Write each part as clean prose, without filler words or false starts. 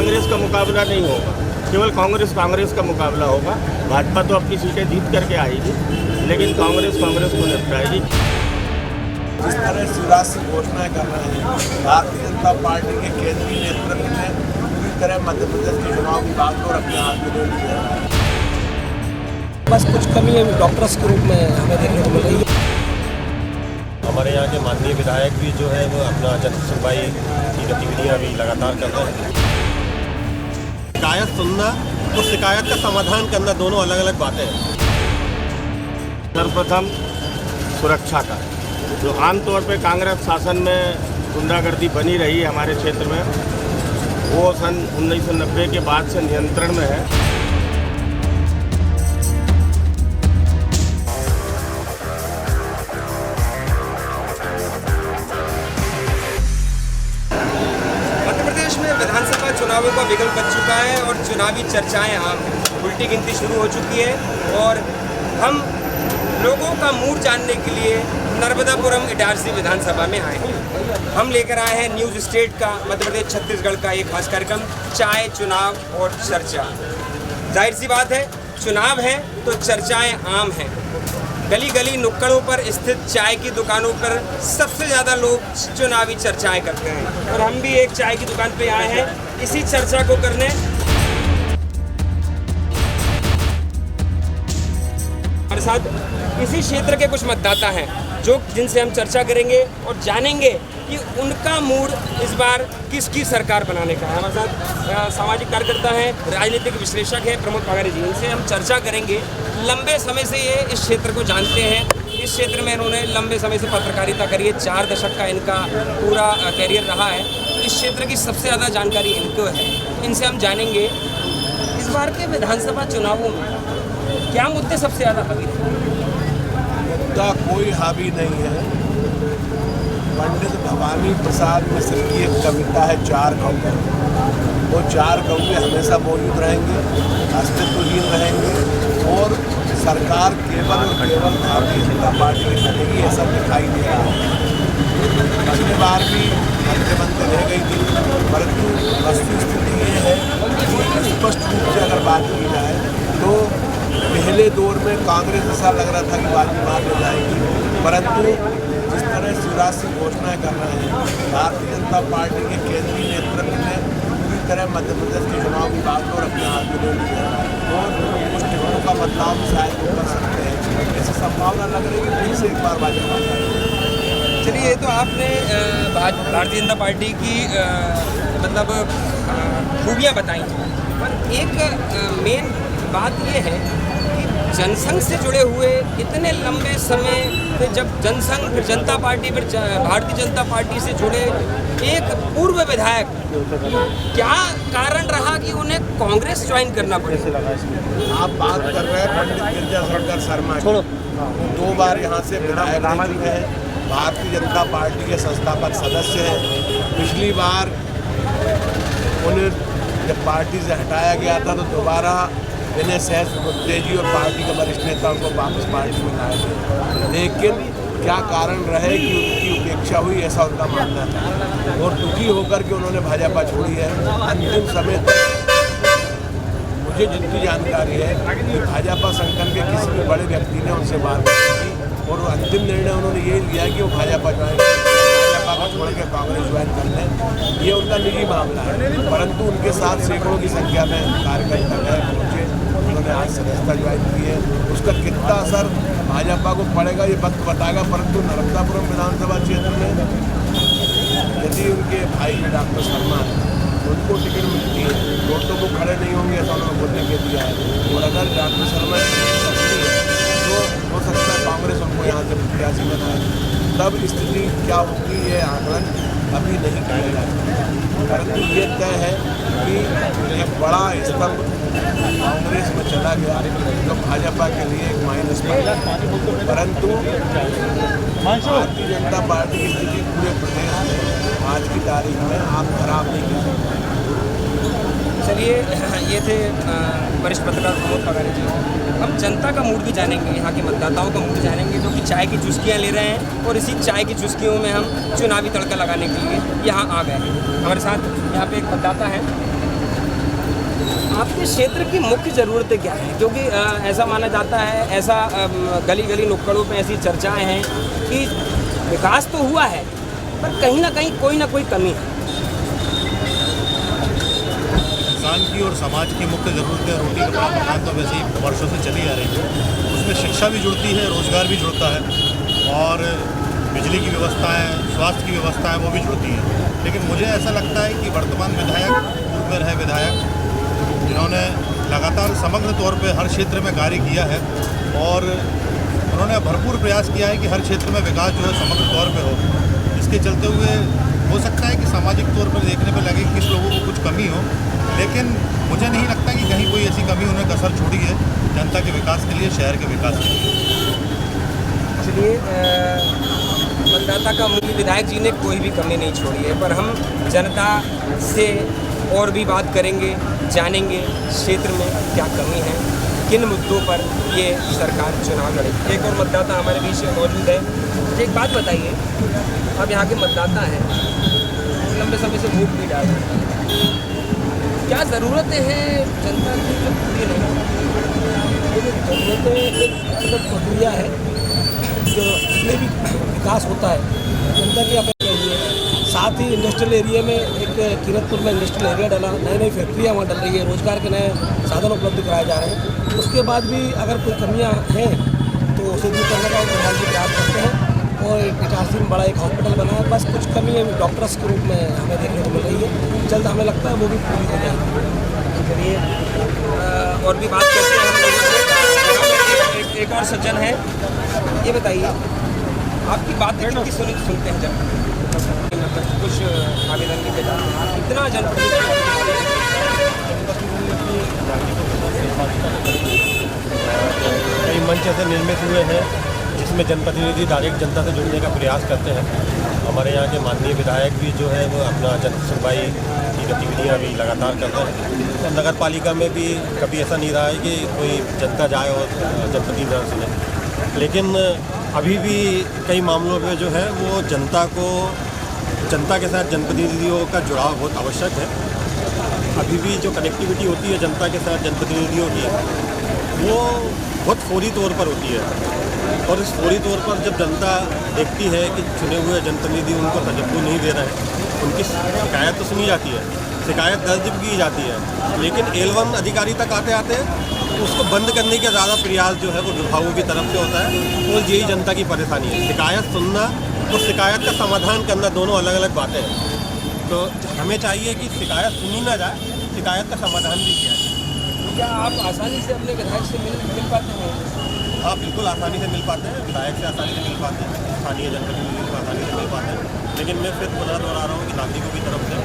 कांग्रेस का मुकाबला नहीं होगा, केवल कांग्रेस का मुकाबला होगा। भाजपा तो अपनी सीटें जीत करके आएगी, लेकिन कांग्रेस को निपटाएगी। जिस तरह शिवराज सिंह घोषणाएं कर रहे हैं, भारतीय जनता पार्टी के केंद्रीय नेतृत्व ने पूरी तरह मध्य प्रदेश के चुनाव की बात को अपने हाथ में ले लिया है। बस कुछ कमी है डॉक्टर्स के रूप में हमें देखने को मिल रही है। हमारे यहाँ के माननीय विधायक भी जो है वो अपना जन सुनवाई की गतिविधियाँ भी लगातार कर रहे हैं। शिकायत सुनना और शिकायत का समाधान करना दोनों अलग अलग बातें हैं। सर्वप्रथम सुरक्षा का, जो आमतौर पर कांग्रेस शासन में गुंडागर्दी बनी रही है हमारे क्षेत्र में, वो सन 1990 के बाद से नियंत्रण में है। विधानसभा चुनावों का विकल्प बन चुका है और चुनावी चर्चाएं आम हैं। उल्टी गिनती शुरू हो चुकी है और हम लोगों का मूड जानने के लिए नर्मदापुरम इटारसी विधानसभा में आए हैं। हम लेकर आए हैं न्यूज़ स्टेट का, मध्य प्रदेश छत्तीसगढ़ का एक खास कार्यक्रम, चाय, चुनाव और चर्चा। जाहिर सी बात है, चुनाव है तो चर्चाएं आम हैं। गली गली नुक्कड़ों पर स्थित चाय की दुकानों पर सबसे ज़्यादा लोग चुनावी चर्चाएं करते हैं और हम भी एक चाय की दुकान पे आए हैं इसी चर्चा को करने। हमारे साथ इसी क्षेत्र के कुछ मतदाता हैं जिनसे हम चर्चा करेंगे और जानेंगे कि उनका मूड इस बार किसकी सरकार बनाने का है। हमारे साथ सामाजिक कार्यकर्ता हैं, राजनीतिक विश्लेषक हैं प्रमोद पगारे जी, इनसे हम चर्चा करेंगे। लंबे समय से ये इस क्षेत्र को जानते हैं, इस क्षेत्र में इन्होंने लंबे समय से पत्रकारिता करी है, 4 दशक का इनका पूरा कैरियर रहा है, तो इस क्षेत्र की सबसे ज़्यादा जानकारी इनको है। इनसे हम जानेंगे इस बार के विधानसभा चुनावों में क्या मुद्दे सबसे ज़्यादा हावी हैं। मुद्दा कोई हावी नहीं है। पंडित भवानी प्रसाद मिश्र की एक कविता है, 4 कौवे। वो 4 कौवे हमेशा मौजूद रहेंगे, अस्तित्वहीन रहेंगे और सरकार केवल और केवल भारतीय जनता पार्टी की बनेगी, ऐसा दिखाई दे रहा है। पिछली बार भी बनते रह गई थी, परंतु वस्तुस्थिति ये है कि स्पष्ट रूप से अगर बात की जाए तो पहले दौर में कांग्रेस ऐसा लग रहा था कि बाजी मार हो जाएगी, परंतु जिस तरह शिवराज सिंह घोषणाएं कर रहे हैं, भारतीय जनता पार्टी के केंद्रीय नेतृत्व ने पूरी तरह मध्य प्रदेश के चुनाव की बात को अपने हाथ में ले लिया और कुछ टिकटों का बदलाव शायद वो कर सकते हैं। ऐसी संभावना लग रही है कि फिर से एक बार भाजपा जाएगी। चलिए, ये तो आपने भारतीय जनता पार्टी की मतलब खूबियाँ बताई, पर एक मेन बात ये है कि जनसंघ से जुड़े हुए इतने लंबे समय फिर जब जनसंघ, फिर जनता पार्टी, फिर भारतीय जनता पार्टी से जुड़े एक पूर्व विधायक, क्या कारण रहा कि उन्हें कांग्रेस ज्वाइन करना पड़े? आप बात कर रहे हैं पंडित गिरिजा शर्मा की, 2 बार यहाँ से विधायक रह चुके हैं, भारतीय जनता पार्टी के संस्थापक सदस्य हैं। पिछली बार उन्हें जब पार्टी से हटाया गया था तो दोबारा इन्हें सहज तेजी और पार्टी के वरिष्ठ नेताओं को वापस पार्टी में लाए थे, लेकिन क्या कारण रहे कि उनकी उपेक्षा हुई, ऐसा उनका मानना था और दुखी होकर के उन्होंने भाजपा छोड़ी है। अंतिम समय तक मुझे जितनी जानकारी है कि भाजपा संगठन के किसी भी बड़े व्यक्ति ने उनसे बात की और अंतिम निर्णय उन्होंने ये लिया कि वो भाजपा को छोड़ के कांग्रेस ज्वाइन कर लें। ये उनका निजी मामला है, परंतु उनके साथ सैकड़ों की संख्या में कार्यकर्ता गए पहुँचे, उन्होंने आज सदस्यता ज्वाइन की है। उसका कितना असर भाजपा को पड़ेगा ये वक्त बताएगा, परंतु नर्मदापुरम विधानसभा क्षेत्र में यदि उनके भाई डॉक्टर शर्मा उनको टिकट मिलती है, वोटों को खड़े नहीं होंगे ऐसा उन्होंने बोलने के दिया है। और अगर डॉक्टर शर्मा तो हो सकता है कांग्रेस उनको यहाँ से प्रत्याशी बनाए, तब स्थिति क्या होगी ये आकलन अभी नहीं किया जा सकता, परंतु ये तय है कि एक बड़ा स्तंभ कांग्रेस में चला गया तो भाजपा के लिए एक माइनस पॉइंट, परंतु भारतीय जनता पार्टी की स्थिति पूरे प्रदेश में आज की तारीख में आप खराब नहीं कर सकते। चलिए, ये थे वरिष्ठ पत्रकार प्रमोद पगारे जी। हम जनता का मूड भी जानेंगे, यहाँ के मतदाताओं का मूड जानेंगे जो कि चाय की चुस्कियाँ ले रहे हैं और इसी चाय की चुस्कियों में हम चुनावी तड़का लगाने के लिए यहाँ आ गए हैं। हमारे साथ यहाँ पे एक मतदाता हैं, आपके क्षेत्र की मुख्य ज़रूरतें क्या हैं? क्योंकि ऐसा माना जाता है, ऐसा गली गली नुक्कड़ों में ऐसी चर्चाएं हैं कि विकास तो हुआ है पर कहीं ना कहीं कोई ना कोई कमी है। इंसान की और समाज की मुख्य ज़रूरतें रोटी कपड़ा मकान तो वैसे ही वर्षों से चली आ रही है। उसमें शिक्षा भी जुड़ती है, रोजगार भी जुड़ता है और बिजली की व्यवस्था है, स्वास्थ्य की व्यवस्था है, वो भी जुड़ती है। लेकिन मुझे ऐसा लगता है कि वर्तमान विधायक, पूर्व में रहे विधायक, जिन्होंने लगातार समग्र तौर पे हर क्षेत्र में कार्य किया है और उन्होंने भरपूर प्रयास किया है कि हर क्षेत्र में विकास जो है समग्र तौर पे हो। इसके चलते हुए हो सकता है कि सामाजिक तौर पर देखने पर लगे कि किस लोगों को कुछ कमी हो, लेकिन मुझे नहीं लगता कि कहीं कोई ऐसी कमी उन्हें कसर छोड़ी है जनता के विकास के लिए, शहर के विकास के लिए। इसलिए मतदाता का मूल्य विधायक जी ने कोई भी कमी नहीं छोड़ी है, पर हम जनता से और भी बात करेंगे, जानेंगे क्षेत्र में क्या कमी है, किन मुद्दों पर ये सरकार चुनाव लड़ेगी। एक और मतदाता हमारे बीच में मौजूद है। एक बात बताइए, अब यहाँ के मतदाता हैं, लंबे समय से वोट भी डाल रहे हैं, क्या ज़रूरतें हैं जनता की जो पूरी नहीं? ज़रूरतें एक प्रक्रिया है जो जितने भी विकास होता है जनता की अपेक्षा है। साथ ही इंडस्ट्रियल एरिया में एक कीरतपुर में इंडस्ट्रियल एरिया डला, नई नई फैक्ट्रियाँ वहाँ डल रही है, रोजगार के नए साधन उपलब्ध कराए जा रहे हैं। उसके बाद भी अगर कोई कमियाँ हैं तो उसे दूर करने का प्रधान जी प्रयास करते हैं और इटारसी में बड़ा एक हॉस्पिटल बना है। बस कुछ कमी है डॉक्टर्स के रूप में हमें देखने को मिल रही है, जल्द हमें लगता है वो भी पूरी हो जाएगी। चलिए और भी बात करते हैं हम लोगों से। एक और सज्जन है, ये बताइए आपकी बातें कितनी सुनते हैं जब मतलब कुछ आवेदन लिखे जाते हैं, कितना कई मंच ऐसे निर्मित हुए हैं जिसमें जनप्रतिनिधि डायरेक्ट जनता से जुड़ने का प्रयास करते हैं। हमारे यहाँ के माननीय विधायक भी जो है वो अपना जन सुनवाई की गतिविधियाँ भी लगातार करते हैं। तो नगर पालिका में भी कभी ऐसा नहीं रहा है कि कोई जनता जाए और जनप्रतिनिधि न सुने, लेकिन अभी भी कई मामलों में जो है वो जनता के साथ जनप्रतिनिधियों का जुड़ाव बहुत आवश्यक है। अभी भी जो कनेक्टिविटी होती है जनता के साथ जनप्रतिनिधियों की, वो बहुत फौरी तौर पर होती है और इस फौरी तौर पर जब जनता देखती है कि चुने हुए जनप्रतिनिधि उनको तवज्जो नहीं दे रहे हैं, उनकी शिकायत तो सुनी जाती है, शिकायत दर्ज भी की जाती है, लेकिन L1 अधिकारी तक आते आते तो उसको बंद करने का ज़्यादा प्रयास जो है वो विभागों की तरफ से होता है और यही जनता की परेशानी है। शिकायत सुनना और शिकायत का समाधान करना दोनों अलग अलग बातें हैं। तो हमें चाहिए कि शिकायत सुनी ना जाए, शिकायत का समाधान भी किया जाए। क्या आप आसानी से अपने विधायक से मिल पाते हैं? हाँ, बिल्कुल आसानी से मिल पाते हैं, विधायक से आसानी से मिल पाते हैं, स्थानीय जनप्रतिनिधि से आसानी से मिल पाते हैं। लेकिन मैं फिर पुनः दोहरा रहा हूँ कि नागरिकों की तरफ से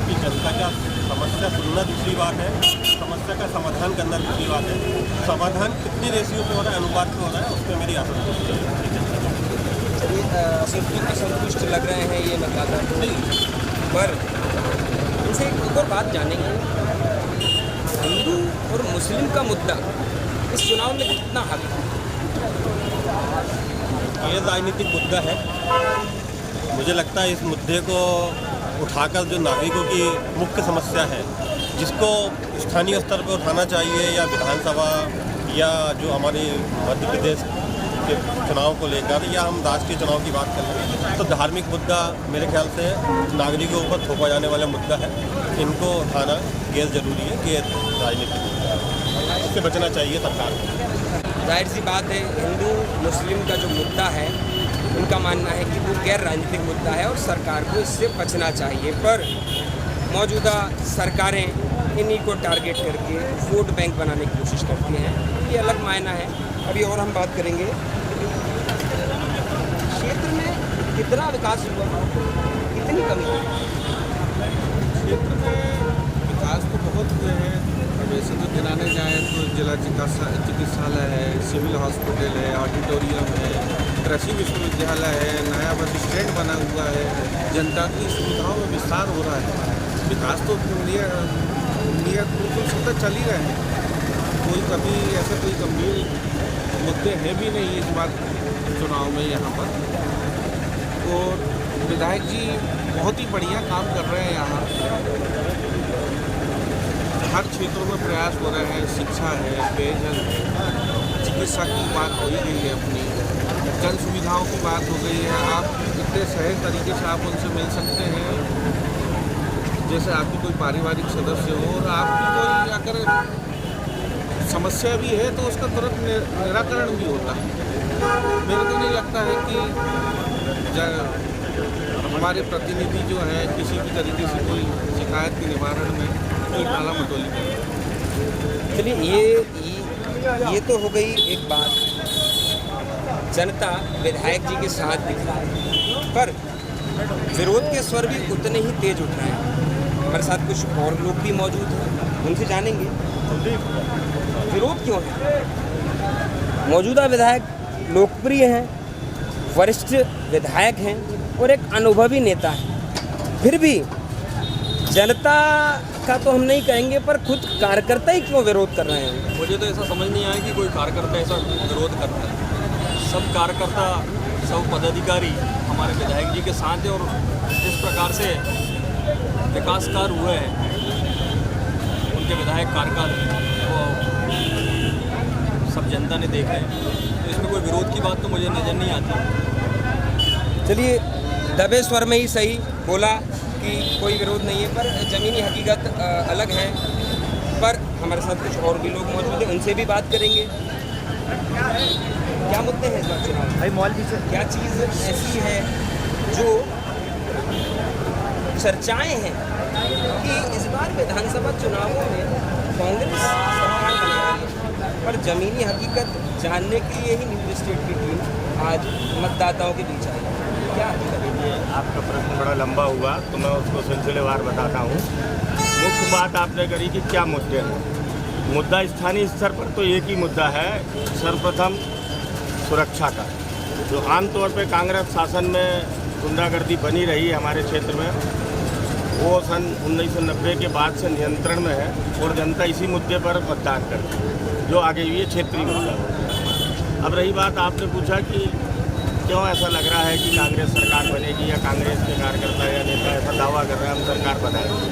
कि जनता का समस्या सुनना दूसरी बात है, समस्या का समाधान करना दूसरी बात है। समाधान कितनी रेशियो पे हो रहा है, अनुपात पे हो रहा है, उस पर मेरी असंतुष्टि है। चलिए संतुष्ट लग रहे हैं ये मतदाता, पर इनसे एक और बात जानेंगे, हिंदू और मुस्लिम का मुद्दा इस चुनाव में कितना हल है? ये राजनीतिक मुद्दा है। मुझे लगता है इस मुद्दे को उठाकर जो नागरिकों की मुख्य समस्या है, जिसको स्थानीय स्तर पर उठाना चाहिए या विधानसभा या जो हमारे मध्य प्रदेश के चुनाव को लेकर या हम राष्ट्रीय चुनाव की बात कर रहे हैं, तो धार्मिक मुद्दा मेरे ख्याल से नागरिकों पर थोपा जाने वाला मुद्दा है। इनको उठाना गैर जरूरी है, गैर राजनीतिक मुद्दा है, इससे बचना चाहिए सरकार को। जाहिर सी बात है, हिंदू मुस्लिम का जो मुद्दा है उनका मानना है कि वो गैर राजनीतिक मुद्दा है और सरकार को इससे बचना चाहिए, पर मौजूदा सरकारें इन्हीं को टारगेट करके वोट बैंक बनाने की कोशिश करती हैं। ये अलग मायना है। अभी और हम बात करेंगे, क्षेत्र में कितना विकास हुआ, कितनी कमी है? क्षेत्र में विकास तो बहुत हुए हैं। वैसे तो गिनाने जाएँ तो जिला चिकित्सालय है, सिविल हॉस्पिटल है, ऑडिटोरियम है, कृषि विश्वविद्यालय है, नया बस स्टैंड बना हुआ है, जनता की सुविधाओं में विस्तार हो रहा है। विकास तो बिल्कुल सतत चल ही रहे हैं। कोई कभी ऐसे कोई गंभीर मुद्दे हैं भी नहीं इस बार चुनाव में यहाँ पर। और विधायक जी बहुत ही बढ़िया काम कर रहे हैं यहाँ। हर क्षेत्रों में प्रयास हो रहे हैं। शिक्षा है, पेयजल, चिकित्सा की बात हो ही गई है, अपनी जन सुविधाओं की बात हो गई है। आप इतने सहज तरीके से आप उनसे मिल सकते हैं जैसे आपकी कोई पारिवारिक सदस्य हो, और आपकी कोई अगर समस्या भी है तो उसका तुरंत निराकरण भी होता है। मेरे को नहीं लगता है कि हमारे प्रतिनिधि जो है किसी भी तरीके से कोई शिकायत के निवारण में कोई टाला मटोली करें। चलिए ये तो हो गई एक बात, जनता विधायक जी के साथ दिख रहा है, पर विरोध के स्वर भी उतने ही तेज उठ रहे हैं। हमारे साथ कुछ और लोग भी मौजूद हैं, उनसे जानेंगे विरोध क्यों है। मौजूदा विधायक लोकप्रिय हैं, वरिष्ठ विधायक हैं और एक अनुभवी नेता है, फिर भी जनता का तो हम नहीं कहेंगे, पर खुद कार्यकर्ता ही क्यों विरोध कर रहे हैं। मुझे तो ऐसा समझ नहीं आया कि कोई कार्यकर्ता ऐसा विरोध करता है। सब कार्यकर्ता, सब पदाधिकारी हमारे विधायक जी के साथ हैं, और जिस प्रकार से विकास कार्य हुए हैं उनके विधायक कार्यकाल को सब जनता ने देखा है, तो इसमें कोई विरोध की बात तो मुझे नज़र नहीं आती। चलिए दबे स्वर में ही सही बोला कि कोई विरोध नहीं है, पर ज़मीनी हकीकत अलग है। पर हमारे साथ कुछ और भी लोग मौजूद हैं, उनसे भी बात करेंगे। क्या मुद्दे हैं इस बार चुनाव भाई मॉल भी से? क्या चीज़ ऐसी है जो चर्चाएं हैं कि इस बार विधानसभा चुनावों में कांग्रेस सरकार बना रही है, पर ज़मीनी हकीकत जानने के लिए ही न्यूज स्टेट की टीम आज मतदाताओं के बीच आई। क्या देखिए, आपका प्रश्न बड़ा लंबा हुआ तो मैं उसको सिलसिलेवार बताता हूँ। मुख्य बात आपने करी कि क्या मुद्दे हैं। मुद्दा स्थानीय स्तर पर तो एक ही मुद्दा है, सर्वप्रथम सुरक्षा का। जो आमतौर पर कांग्रेस शासन में गुंडागर्दी बनी रही है हमारे क्षेत्र में, वो सन 1990 के बाद से नियंत्रण में है, और जनता इसी मुद्दे पर मतदान करती है, जो आगे ये क्षेत्रीय मुद्दा है। अब रही बात, आपने पूछा कि क्यों ऐसा लग रहा है कि कांग्रेस सरकार बनेगी, या कांग्रेस के कार्यकर्ता या नेता ऐसा दावा कर रहे हैं हम सरकार बनाएंगे।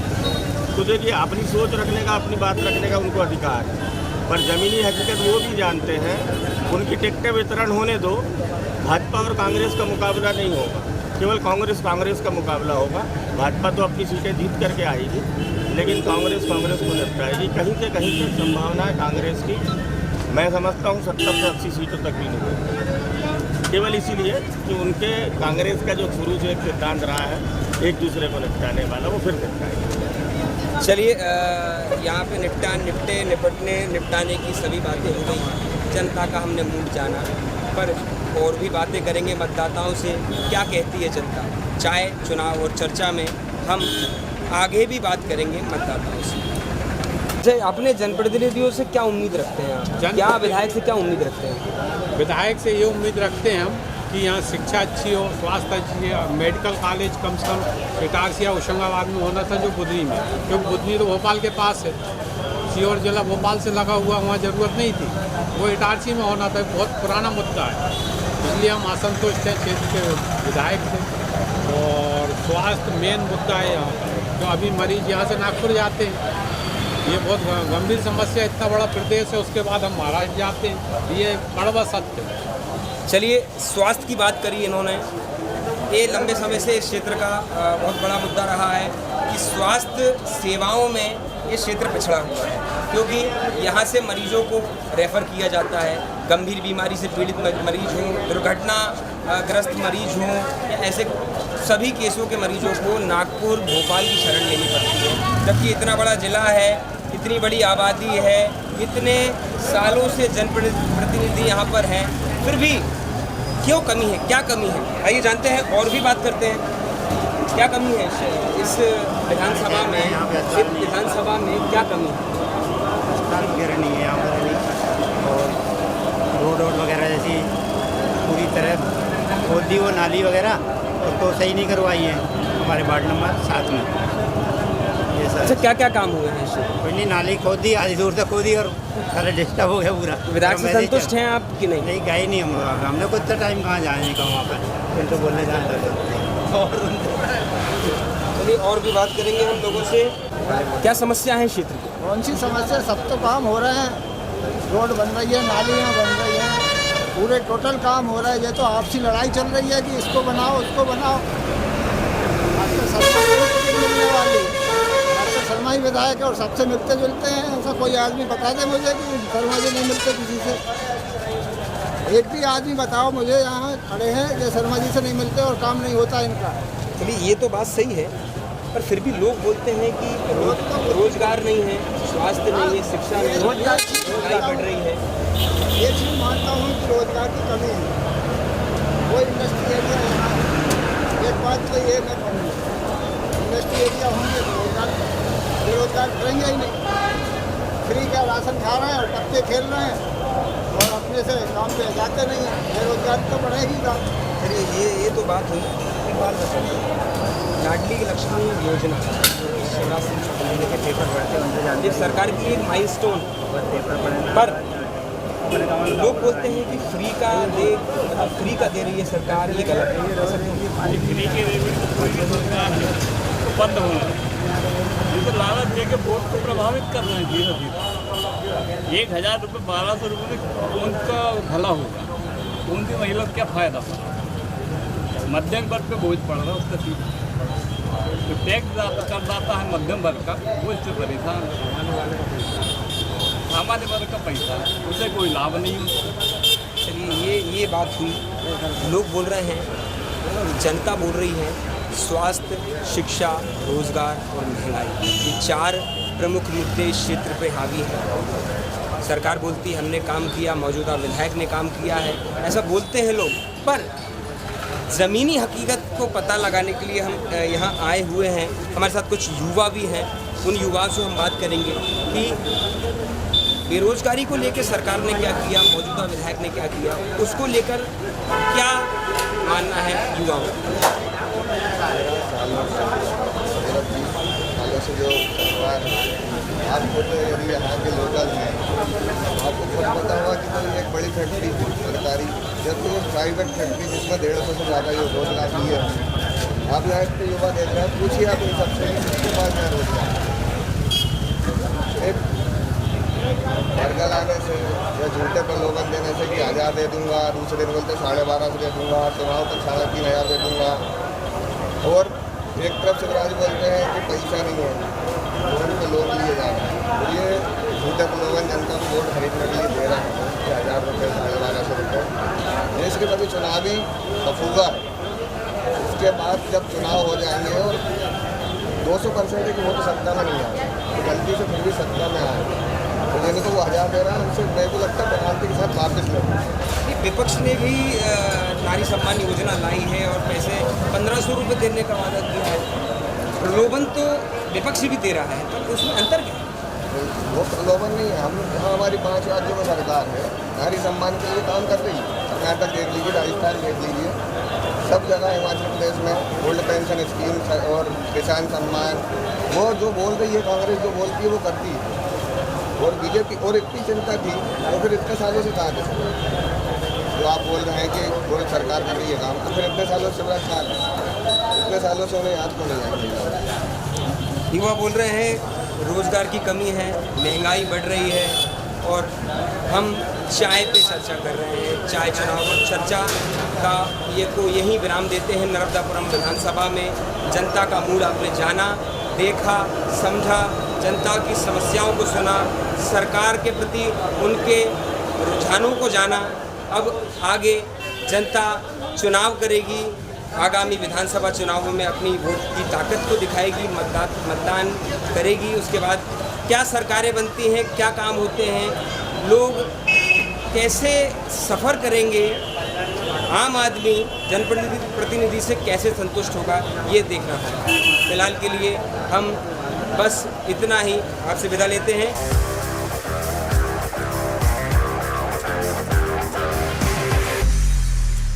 तो देखिए, अपनी सोच रखने का, अपनी बात रखने का उनको अधिकार है, पर ज़मीनी हकीकत वो भी जानते हैं। उनकी टिकटें वितरण होने दो, भाजपा और कांग्रेस का मुकाबला नहीं होगा, केवल कांग्रेस का मुकाबला होगा। भाजपा तो अपनी सीटें जीत करके आएगी, लेकिन कांग्रेस को निपटाएगी। कहीं से कहीं तक संभावना है कांग्रेस की, मैं समझता हूँ 70 से 80 सीटों तक भी नहीं होगी, केवल इसीलिए कि उनके कांग्रेस का जो शुरू से एक सिद्धांत रहा है एक दूसरे को निपटाने वाला, वो फिर निपटाएंगे। चलिए यहाँ पे निपटाने की सभी बातें हो गई, जनता का हमने मूड जाना, पर और भी बातें करेंगे मतदाताओं से। क्या कहती है जनता, चाहे चुनाव और चर्चा में हम आगे भी बात करेंगे मतदाताओं से। जय, अपने जनप्रतिनिधियों से क्या उम्मीद रखते हैं आप? क्या विधायक से क्या उम्मीद रखते हैं? विधायक से ये उम्मीद रखते हैं हम कि यहाँ शिक्षा अच्छी हो, स्वास्थ्य अच्छी हो, मेडिकल कॉलेज कम से कम इटारसी या होशंगाबाद में होना था, जो बुधनी में, क्योंकि बुधनी तो भोपाल के पास है, सीहोर जिला भोपाल से लगा हुआ, वहाँ ज़रूरत नहीं थी, वो इटारसी में होना था। बहुत पुराना मुद्दा है, इसलिए हम असंतुष्ट हैं क्षेत्र के विधायक से। और स्वास्थ्य मेन मुद्दा है यहाँ पर, तो अभी मरीज यहाँ से नागपुर जाते हैं, ये बहुत गंभीर समस्या। इतना बड़ा प्रदेश है, उसके बाद हम महाराष्ट्र जाते हैं, ये कड़वा सत्य है। चलिए, स्वास्थ्य की बात करी इन्होंने, ये लंबे समय से इस क्षेत्र का बहुत बड़ा मुद्दा रहा है कि स्वास्थ्य सेवाओं में ये क्षेत्र पिछड़ा हुआ है, क्योंकि यहाँ से मरीजों को रेफ़र किया जाता है, गंभीर बीमारी से पीड़ित मरीज हों, दुर्घटनाग्रस्त मरीज हों, या ऐसे सभी केसों के मरीजों को नागपुर भोपाल की शरण लेनी पड़ती है। जबकि इतना बड़ा ज़िला है, इतनी बड़ी आबादी है, इतने सालों से जनप्रतिनिधि यहाँ पर हैं, फिर भी क्यों कमी है, क्या कमी है? आइए जानते हैं और भी बात करते हैं, क्या कमी है इस विधानसभा में क्या कमी है? अस्पताल वगैरह नहीं है यहाँ पर, और रोड वगैरह जैसी पूरी तरह खोदी वो नाली वगैरह तो सही नहीं करवाई है हमारे वार्ड नंबर 7 में। ये सर, अच्छा, क्या क्या काम हुए हैं इससे? कोई नहीं, नाली खोदी, आधी दूर तक खोदी और सारा डिस्टर्ब हो गया पूरा। विधायक से संतुष्ट हैं आप कि नहीं? नहीं, गए नहीं हमने को इतना टाइम कहाँ जाने का वहाँ पर, फिर तो बोलने जाना। और भी बात करेंगे हम लोगों से। क्या समस्या है क्षेत्र की? कौन सी समस्या, सब तो काम हो रहे हैं, रोड बन रही है, नालियाँ बन रही हैं, पूरे टोटल काम हो रहा है। ये तो आपसी लड़ाई चल रही है कि इसको बनाओ उसको बनाओ। आपको सबसे मिलने वाली आपसे शर्मा ही विधायक है और सबसे मिलते जुलते हैं। ऐसा कोई आदमी बता दे मुझे कि शर्मा जी नहीं मिलते किसी से। एक भी आदमी बताओ मुझे यहाँ खड़े हैं कि शर्मा जी से नहीं मिलते और काम नहीं होता इनका। चलिए ये तो बात सही है, पर फिर भी लोग बोलते हैं कि रोजगार नहीं है, स्वास्थ्य नहीं है, शिक्षा नहीं है, महंगाई बढ़ रही है। ये चीज़ मानता हूँ कि रोजगार की कमी है, वो इंडस्ट्री एरिया यहाँ है। एक बात तो ये मैं कहूँगा, इंडस्ट्री एरिया होंगे तो बेरोजगार करेंगे ही नहीं। फ्री का राशन खा रहे हैं और पत्ते खेल रहे हैं और अपने से काम पे जाते नहीं हैं, बेरोजगारी तो बढ़ेगी काम। चलिए ये तो बात हुई। एक बात बताइए, लाडली लक्ष्मी योजना शिवराज सिंह चौहान के पेपर पढ़ते ये सरकार की एक माइलस्टोन, पर लोग बोलते हैं कि फ्री का दे रही है सरकार, ये गलत है। फ्री के बंद होना, तो लालच दे के वोट को प्रभावित कर रहे हैं धीरे धीरे। 1000 रुपये 1200 रुपये में कौन का भला होगा, कौन सी महिला को क्या फायदा पड़ा। मध्यम वर्ग पे बोझ पड़ रहा है उसका सीधा, तो टैक्स करदाता है मध्यम वर्ग का, वो इससे परेशान है। सामान्य वर्ग का पैसा उसे कोई लाभ नहीं होता। चलिए ये बात हुई। लोग बोल रहे हैं, जनता बोल रही है, स्वास्थ्य, शिक्षा, रोजगार और महंगाई, ये 4 प्रमुख मुद्दे इस क्षेत्र पे हावी हैं। सरकार बोलती है हमने काम किया, मौजूदा विधायक ने काम किया है, ऐसा बोलते हैं लोग, पर ज़मीनी हकीकत को पता लगाने के लिए हम यहाँ आए हुए हैं। हमारे साथ कुछ युवा भी हैं, उन युवाओं से हम बात करेंगे कि बेरोजगारी को लेकर सरकार ने क्या किया, मौजूदा विधायक ने क्या किया, उसको लेकर क्या मानना है युवाओं का। से जो सरकार आप खुद यदि यहाँ के लोकल हैं, आपको खुद पता होगा कि तो एक बड़ी फैक्ट्री सरकारी, जबकि वो प्राइवेट फैक्ट्री जिसमें 150 से ज़्यादा ये रोजगार दिए हैं। आप यहाँ इतने युवा देख रहे हैं, पूछिए आप इन सबसे किसके पास यहाँ रोजगार। एक वर्गा लाने से या झूठे प्रलोभन देने से कि 1000 दे दूँगा, दूसरे दिन बोलते 1250 दे दूँगा, चुनाव तक 3500 दे दूँगा, और एक तरफ शिवराज बोलते हैं कि पैसा नहीं है, लोन पे लोन लिए जा रहे हैं। तो ये झूठे प्रलोभन जनता को वोट खरीदने के लिए दे रहे हैं कि 1000 रुपये 1250 रुपये। देश के प्रति चुनावी अफूगा है। उसके बाद जब चुनाव हो जाएंगे और 200% की वोट सत्ता में नहीं आए तो गलती से फिर भी सत्ता में आए तो जिनको वो 1000 दे रहा है उनसे मेरे को लगता है पेनाल्टी के साथ वापस ले। विपक्ष ने भी नारी सम्मान योजना लाई है और पैसे 1500 रुपये देने का वादा किया है। प्रलोभन तो विपक्ष भी दे रहा है, तो उसमें अंतर क्या है? वो प्रलोभन नहीं है। हम यहाँ हमारी 5 राज्यों में सरकार है, नारी सम्मान के लिए काम कर रही है। कर्नाटक देख लीजिए, राजस्थान देख लीजिए, सब जगह हिमाचल प्रदेश में ओल्ड पेंशन स्कीम और किसान सम्मान, वो जो बोल रही है कांग्रेस, जो बोलती है वो करती है। और बीजेपी और इतनी चिंता थी तो फिर इतने सालों से कहा था जो आप बोल रहे हैं कि पूरी सरकार कर रही है काम, तो फिर इतने सालों से इतने सालों से उन्हें याद क्यों नहीं आई? युवा बोल रहे हैं रोजगार की कमी है, महंगाई बढ़ रही है, और हम चाय पे चर्चा कर रहे हैं। चाय चुनाव पर चर्चा का यही विराम देते हैं। नर्मदापुरम विधानसभा में जनता का मूड आपने जाना, देखा, समझा, जनता की समस्याओं को सुना, सरकार के प्रति उनके रुझानों को जाना। अब आगे जनता चुनाव करेगी, आगामी विधानसभा चुनावों में अपनी वोट की ताकत को दिखाएगी, मतदान करेगी। उसके बाद क्या सरकारें बनती हैं, क्या काम होते हैं, लोग कैसे सफ़र करेंगे, आम आदमी जनप्रतिनिधि से कैसे संतुष्ट होगा, ये देखना है। फिलहाल के लिए हम बस इतना ही आपसे विदा लेते हैं।